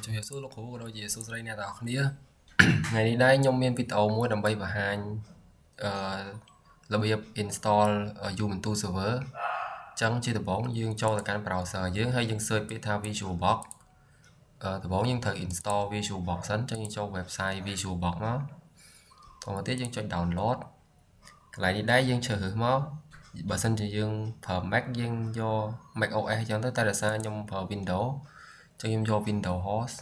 ជំរាបសួរលោកគ្រូក៏ដូចជាសួស្តីអ្នកទាំងអស់គ្នាថ្ងៃនេះដែរខ្ញុំមានវីដេអូមួយដើម្បីបង្ហាញរបៀប install Ubuntu server អញ្ចឹងជាដំបូងយើងចូលទៅកាន់ browser យើងហើយយើង search ពាក្យថា VisualBox ដំបូងយើងត្រូវ install VisualBox សិនអញ្ចឹងយើងចូល website VisualBox មកទៀតយើងចុច download កន្លែងនេះដែរយើងជ្រើសរើសមកបើសិនជាយើងប្រើ Mac យើងយក Mac OS អញ្ចឹងទៅតែដោយសារខ្ញុំប្រើ Windows អញ្ចឹងខ្ញុំយក Windows host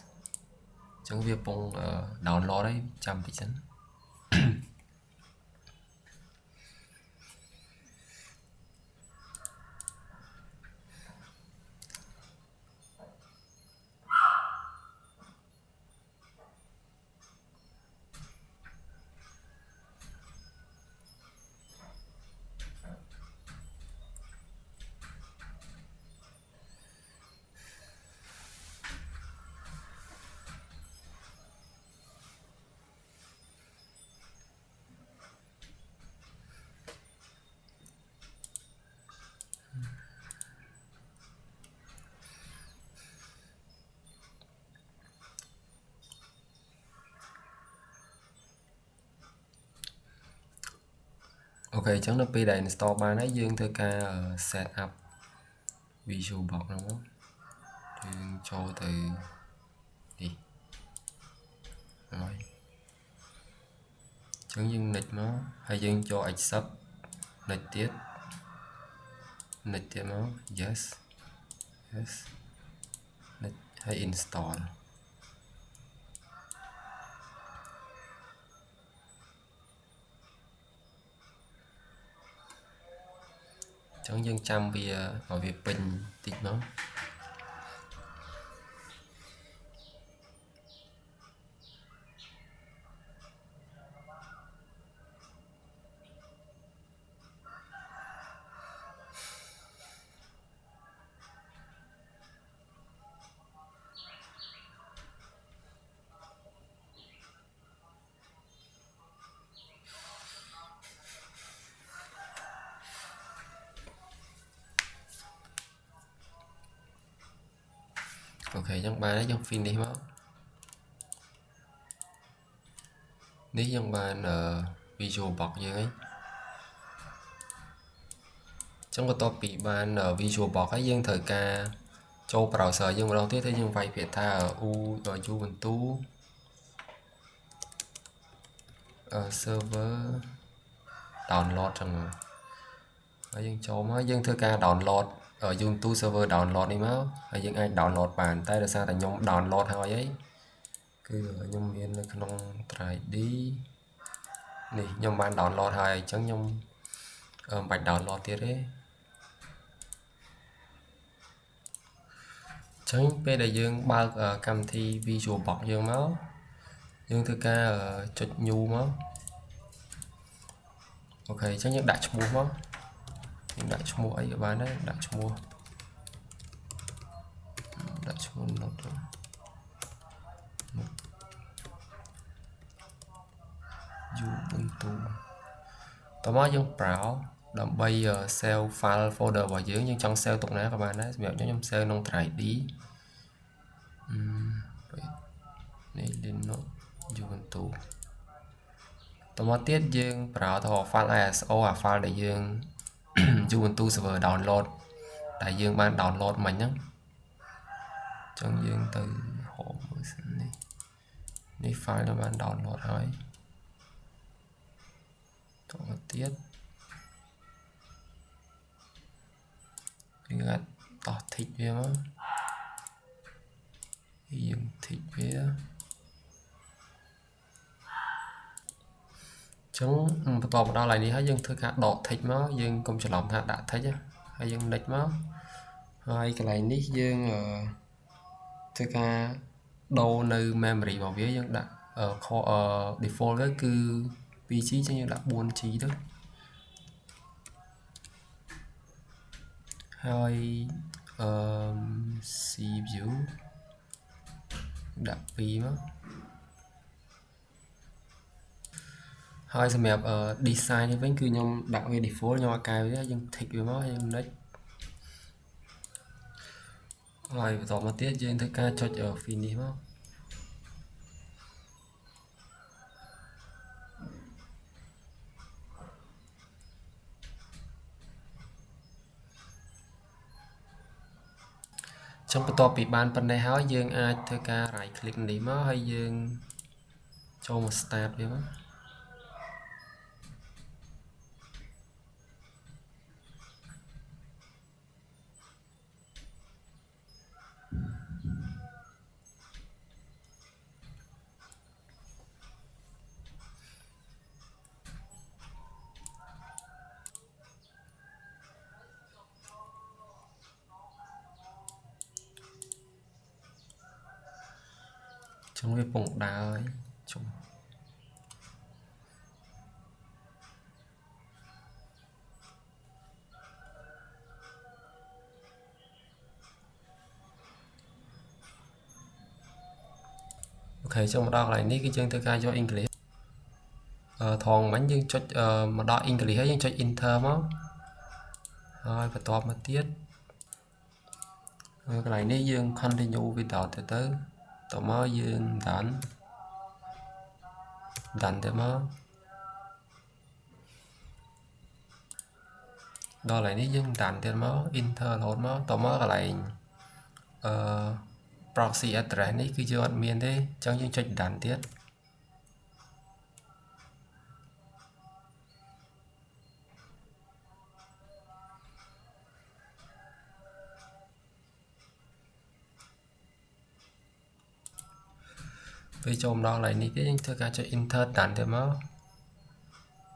អញ្ចឹងវាពង download ហើយចាំតិចសិនអូខេអញ្ចឹងនៅពេលដែល install បានហើយយើងធ្វើការ set up VisualBox ហ្នឹងមកយើងចូលទៅនេះហើយអញ្ចឹងយើង next មកហើយយើងចូល accept next ទៀតមក yes next ហើយ installអញ្ចឹងយើងចាំវាឲ្យវាពេញតិចមកអូខេអញ្ចឹងបានហើយយើង finish មកនេះយើងបាន VisualBox យើងហើយអញ្ចឹងបន្ទាប់ពីបាន VisualBox ហើយយើងត្រូវការចូល browser យើងម្ដងទៀតហើយយើងវាយពាក្យថា Ubuntu server download ចឹងហើយយើងចូលមកយើងធ្វើការ download Ubuntu server download នេះមកហើយយើងអាច download បានតែដោយសារតែខ្ញុំ download ហើយគឺខ្ញុំមាននៅក្នុង drive D នេះខ្ញុំបាន download ហើយអញ្ចឹងខ្ញុំមិនបាច់ download ទៀតទេអញ្ចឹងពេលដែលយើងបើកកម្មវិធី VisualBox យើងមកយើងធ្វើការចុច new មកអូខេអញ្ចឹងយើងដាក់ឈ្មោះមកយើងដាក់ឈ្មោះអីក៏បានដែរដាក់ឈ្មោះ note Ubuntu តោះមកយើង browse ដើម្បី save file folder របស់យើងចង់ save ទុកណាក៏បានដែរសម្រាប់ខ្ញុំ save ក្នុង drive D នេះ Linux Ubuntu តមកទៀតយើង browse ទៅ file ISO អា file ដែលយើង Ubuntu server download ដែលយើងបាន download មិញហ្នឹងអញ្ចឹងយើងទៅ home មើលសិននេះ file ដែលបាន download ហើយតមកទៀតយើងអាចតោះ tick វាមកយើង tick វាចឹងបន្តមកដល់ឡើយនេះហើយយើងធ្វើការដក tick មកយើងកុំច្រឡំថាដាក់ tick ហើយយើង next មកហើយកន្លែងនេះយើងធ្វើការដូរនៅ memory របស់វាយើងដាក់ default ទៅគឺ 2G ចឹងយើងដាក់ 4G ទៅហើយ CPU ដាក់ 2 មកហើយសម្រាប់ design នេះវិញគឺខ្ញុំដាក់វា default ខ្ញុំអត់កែវាយើង tick វាមកយើង next ហើយបន្តមកទៀតយើងធ្វើការចុច finish មក Trongបន្ទាប់ពីបានប៉ុណ្ណេះហើយយើងអាចធ្វើការ right click នេះមកហើយយើងចូលមក start វាមកចឹងវាពងដើរហើយជុំអូខេចូលមកដល់កន្លែងនេះគឺយើងធ្វើការយក English ថងមិញយើងចុចមកដល់ English ហើយយើងចុច Enter មកហើយបន្ទាប់មកទៀតកន្លែងនេះយើង continue វីដេអូទៅតមកយើង done ទៅមកដល់កន្លែងនេះយើង done ទៀតមក Enter រហូតមកតមកកន្លែងproxy address នេះគឺយើងអត់មានទេអញ្ចឹងយើងចុច done ទៀតពេលចូលមកដល់កន្លែងនេះទៀតយើងធ្វើការចុច enter តាន់ទៅមក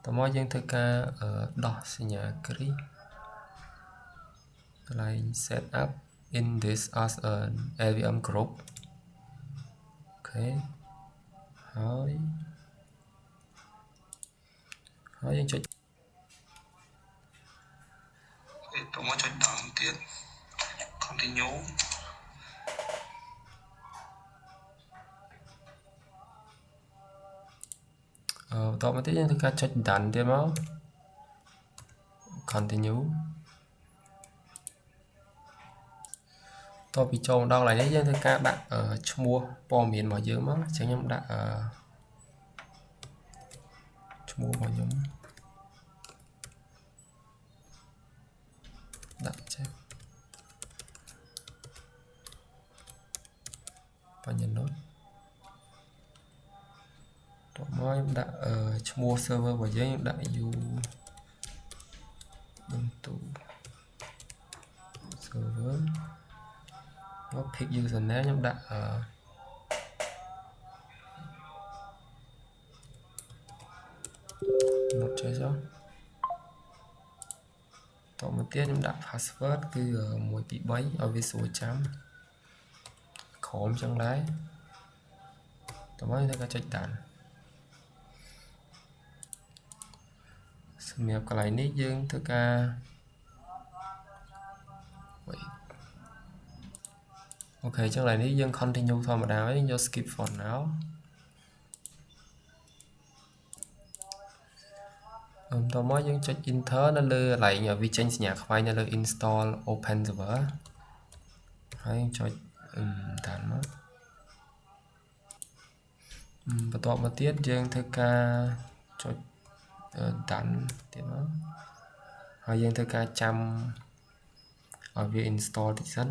តមកយើងធ្វើការដោះសញ្ញាគ្រីសកន្លែង set up in this as an AVM group អូខេហើយយើងចុចតមកចុចដល់ទៀត continueបន្តមកទៀតយើងធ្វើការចុច done ទៀតមក continue តពីចូលមកដល់កន្លែងនេះយើងធ្វើការដាក់ឈ្មោះព័ត៌មានរបស់យើងមកអញ្ចឹងខ្ញុំដាក់ឈ្មោះរបស់ខ្ញុំដាក់ចេះបញ្ញនុតតមកខ្ញុំដាក់ឈ្មោះ server របស់យើងដាក់ Ubuntu server មក pick username ខ្ញុំដាក់នោះចេះចុះតមកទៀតខ្ញុំដាក់ password គឺ1 2 3ឲ្យវាស្រួលចាំក្រុមចឹងដែរតមកយើងត្រូវចុច done សម្រាប់កន្លែងនេះយើងធ្វើការអូខេចឹងកន្លែងនេះយើង continue ធម្មតាហើយយក skip for now តមកយើងចុច enter នៅលើកន្លែងវាចេញសញ្ញាខ្វែងនៅលើ install open server ហើយចុច done មកបន្ទាប់មកទៀតយើងធ្វើការចុច done ទៀតមកហើយយើងធ្វើការចាំឲ្យវា install តិចសិន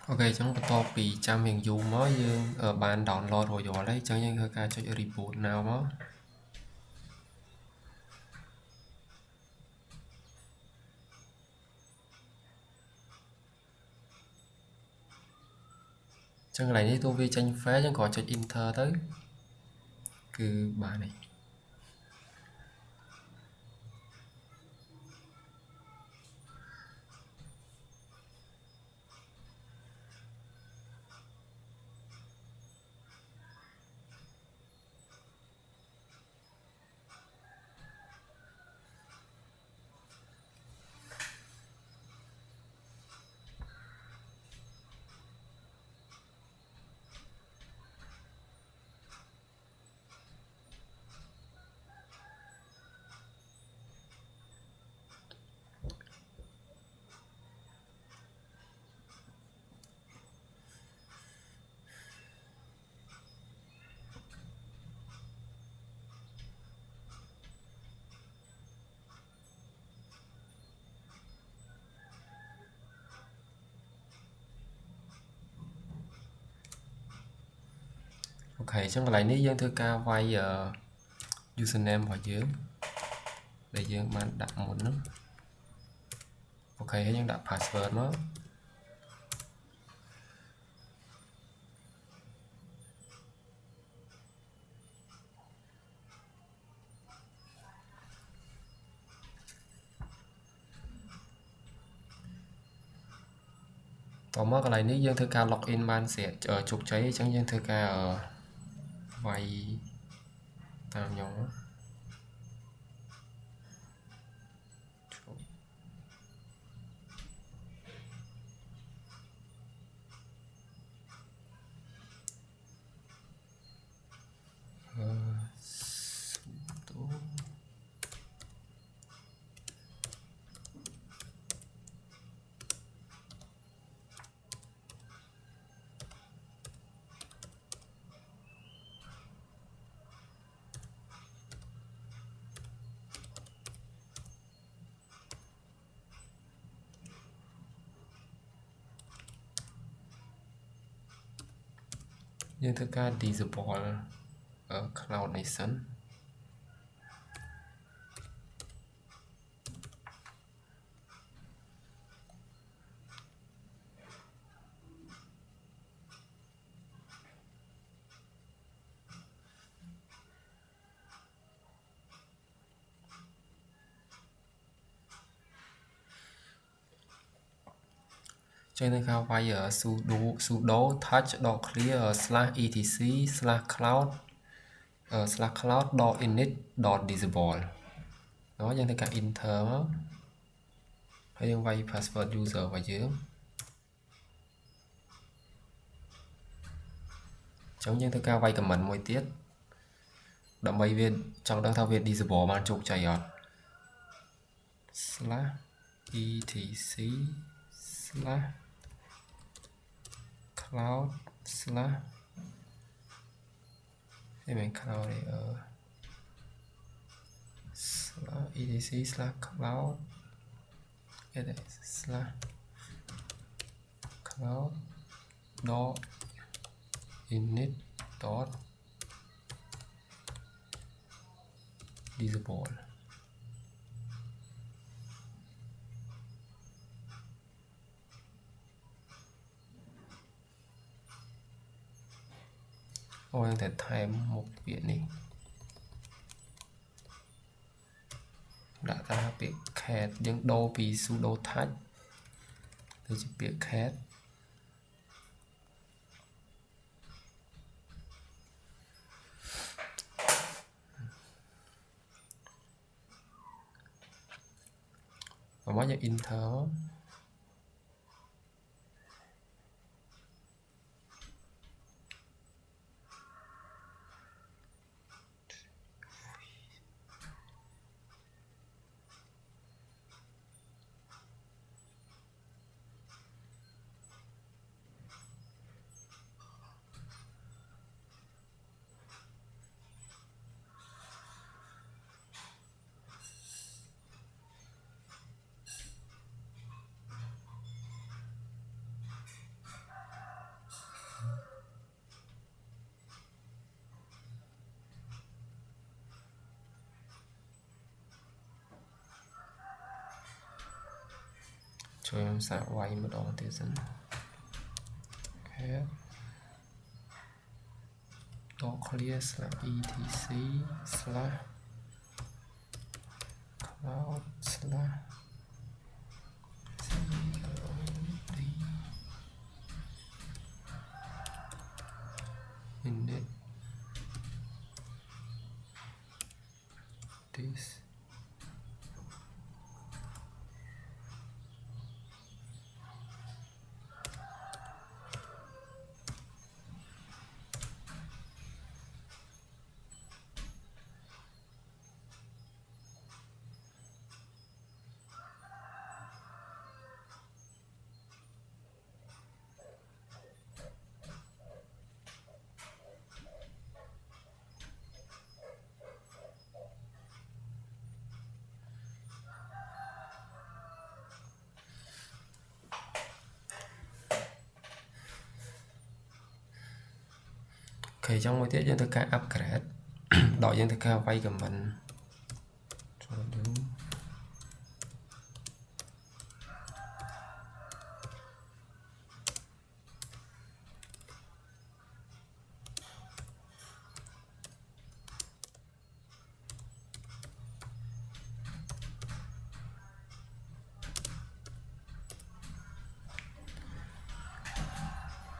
ok chẳng bắt đầu bị trăm hiện dù mới dương ở bàn download rồi rồi đấy chẳng những hơi ca cho reboot nào mới chẳng này đi tôi vi tranh phá chẳng còn cho inter tới cứ bà này ok chẳng lại ní dân thư ca vay username vào dưới để dương bạn đặt một nút ok hay dân đặt password nóต่อมาอะไรนี้យើងធ្វើការ login បានស្រាប់ជោគជ័យអញ្ចឹងយើងធ្វើការវាយតាមខ្ញុំ យើងធ្វើការ disable cloud នេះសិនចឹងនឹងការវាយ sudo touch.clear /etc/cloud/init.disable đó យើងធ្វើការ enter មកហើយយើងវាយ password user របស់យើងចឹងយើងធ្វើការវាយ comment មួយទៀតដើម្បីវាចង់ដឹងថាវា disable បានជោគជ័យអត់ /etc/cloud/ នេះមិន cloud ទេ/etc/cloud /cloud dot init dot disable អូយើងតែថែមមុខពាក្យនេះដាក់ថាពាក្យ cat យើងដូរពី sudo touch ទៅជាពាក្យ cat មកយើង enter អ ជួយខ្ញុំសាកវាយម្ដងទៀតសិន add dot clear slash etc slash cloud slash cod init this OK ចឹងមួយទៀតយើងធ្វើការ upgrade ដកយើងធ្វើការវាយ comment ចូលទៅ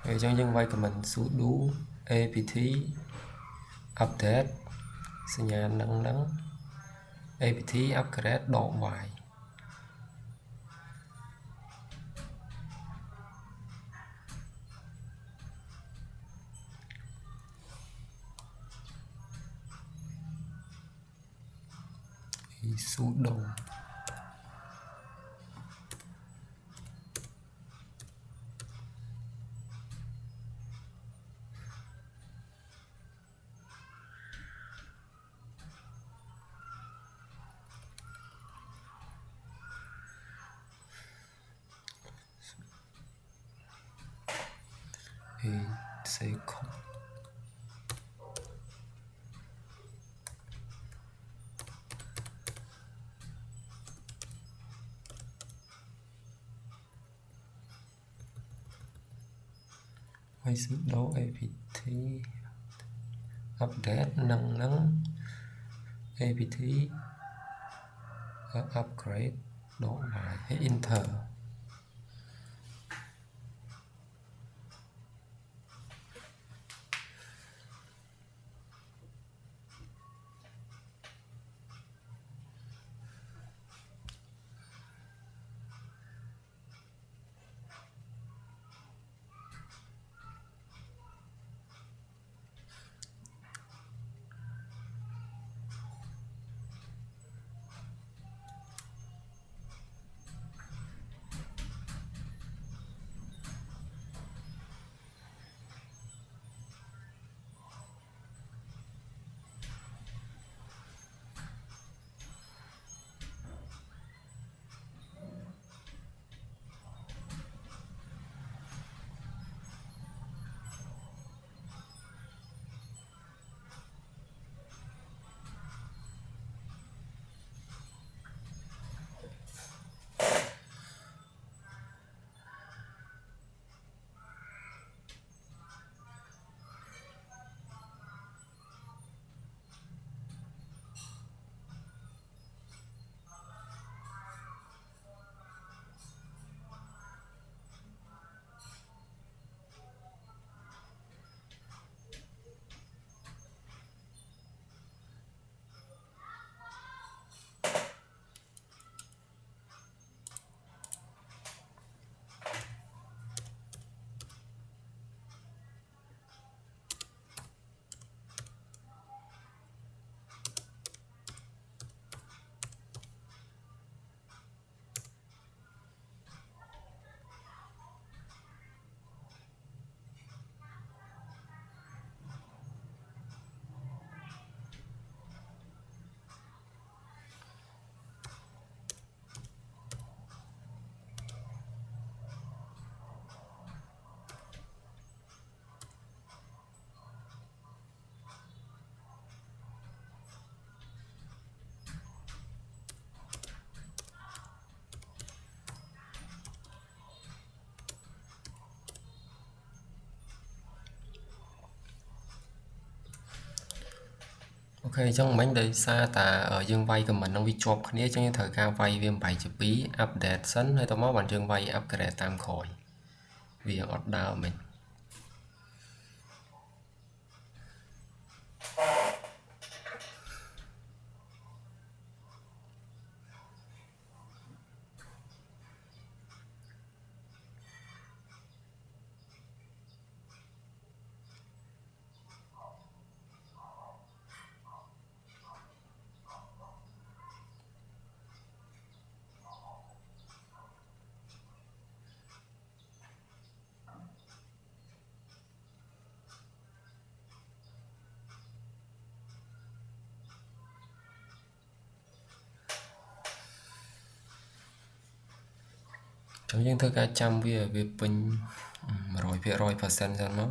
ហើយចឹងយើងវាយ comment sudo apt update សញ្ញានឹង apt upgrade ដក y sudo seco hay sudo apt update នឹង apt upgrade ដក y ហើយ enter ok chẳng mấy đây xa ta dương vay của mình nó bị chọc kia chẳng như thời gian vay viêm 7.2 update sẵn hay tao máu bản dương vay upgrade tam khỏi vì ọt đào mình trong những thứ cả trăm về pin rồi về rồi percent ra nó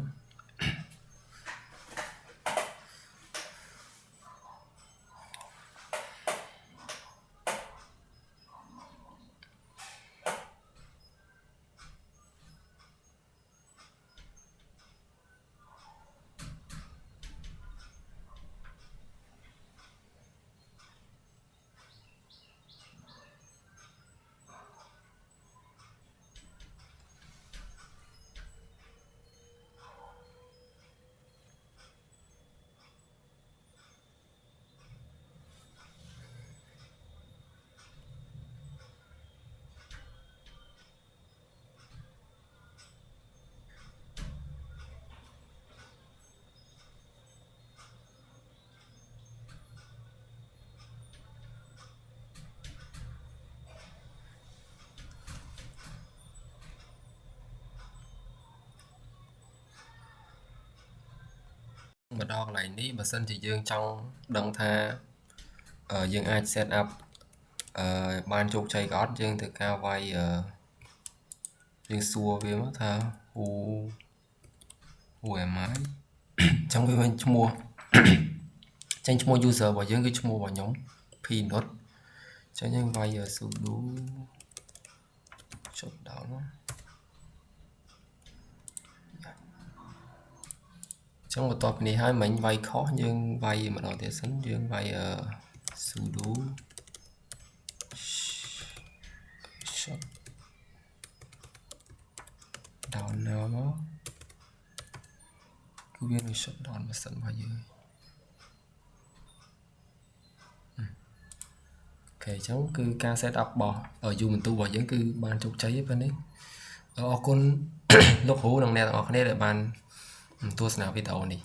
mà đo lại ní bà sân thì dương trong đồng tha dương ai set up ban chụp chạy gót dương thực cao vay dương xua với mất tha u em ái trong cái bên mua tranh mua user và dương cái mua vào nhóm pin nốt cho những vay ở sự đủ chốt đó nó trong một tập này hai mình vay khó nhưng vay mà đầu tiên sẵn dương vay ở sự đủ shut down nào nó cứ biết nó shut down mà sẵn bao nhiêu ok chẳng cứ ca setup bỏ ở dù mình tu bỏ vẫn cứ ban chụp cháy bên đấy ở con lúc hú đồng này ở đây để bàn tôi nào biết tàu này